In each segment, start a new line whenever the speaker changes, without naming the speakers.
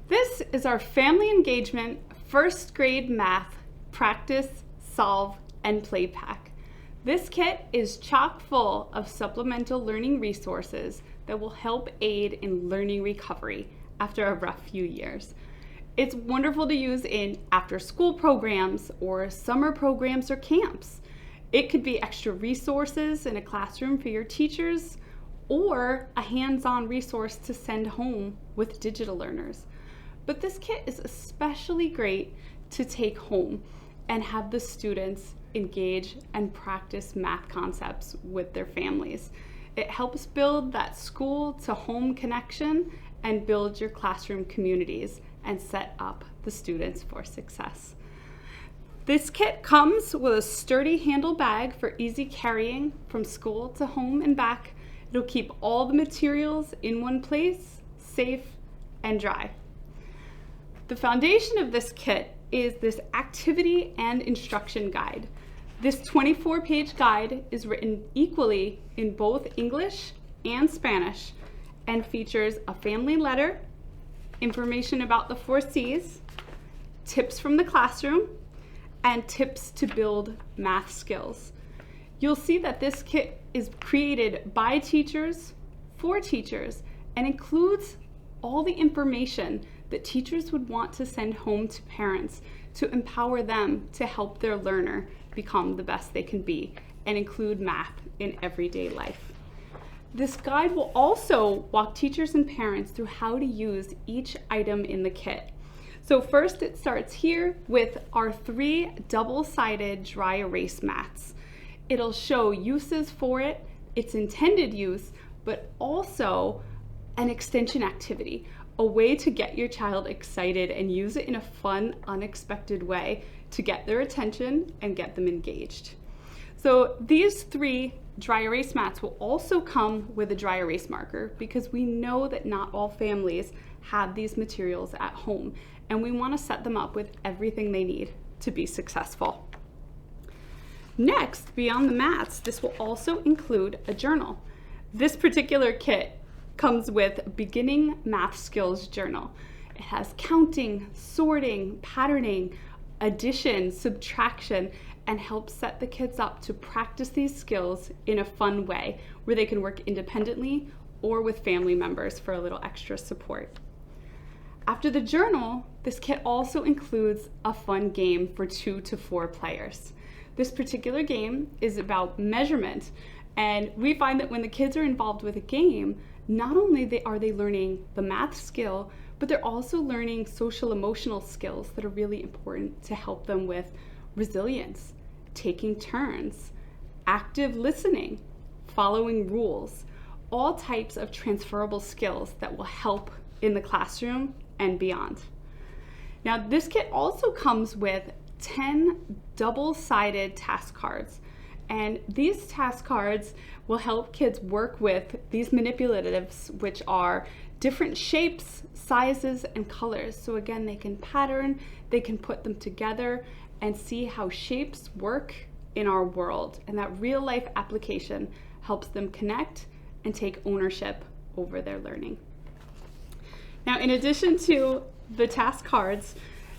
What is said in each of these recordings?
This is our family engagement first grade math practice, solve, and play pack. This kit is chock full of supplemental learning resources that will help aid in learning recovery after a rough few years. It's wonderful to use in after-school programs or summer programs or camps. It could be extra resources in a classroom for your teachers or a hands-on resource to send home with digital learners. But this kit is especially great to take home and have the students engage and practice math concepts with their families. It helps build that school to home connection and build your classroom communities and set up the students for success. This kit comes with a sturdy handle bag for easy carrying from school to home and back. It'll keep all the materials in one place, safe and dry. The foundation of this kit is this activity and instruction guide. This 24-page guide is written equally in both English and Spanish and features a family letter, information about the 4 C's, tips from the classroom, and tips to build math skills. You'll see that this kit is created by teachers, for teachers, and includes all the information that teachers would want to send home to parents to empower them to help their learner become the best they can be and include math in everyday life. This guide will also walk teachers and parents through how to use each item in the kit. So first it starts here with our 3 double-sided dry erase mats. It'll show uses for it, its intended use, but also an extension activity, a way to get your child excited and use it in a fun, unexpected way to get their attention and get them engaged. So these 3 dry erase mats will also come with a dry erase marker because we know that not all families have these materials at home, and we want to set them up with everything they need to be successful. Next, beyond the mats, this will also include a journal. This particular kit comes with Beginning Math Skills Journal. It has counting, sorting, patterning, addition, subtraction, and helps set the kids up to practice these skills in a fun way where they can work independently or with family members for a little extra support. After the journal, this kit also includes a fun game for 2 to 4 players. This particular game is about measurement, and we find that when the kids are involved with a game, not only are they learning the math skill, but they're also learning social emotional skills that are really important to help them with resilience, taking turns, active listening, following rules, all types of transferable skills that will help in the classroom and beyond. Now, this kit also comes with 10 double-sided task cards, and these task cards will help kids work with these manipulatives, which are different shapes, sizes, and colors. So again, they can pattern, they can put them together and see how shapes work in our world, and that real-life application helps them connect and take ownership over their learning. Now, in addition to the task cards,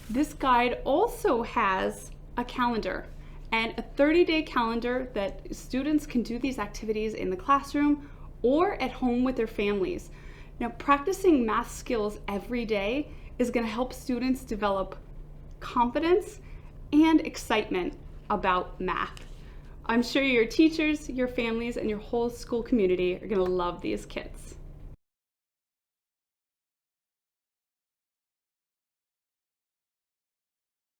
this guide also has a calendar and a 30-day calendar that students can do these activities in the classroom or at home with their families. Now, practicing math skills every day is going to help students develop confidence and excitement about math. I'm sure your teachers, your families, and your whole school community are going to love these kits.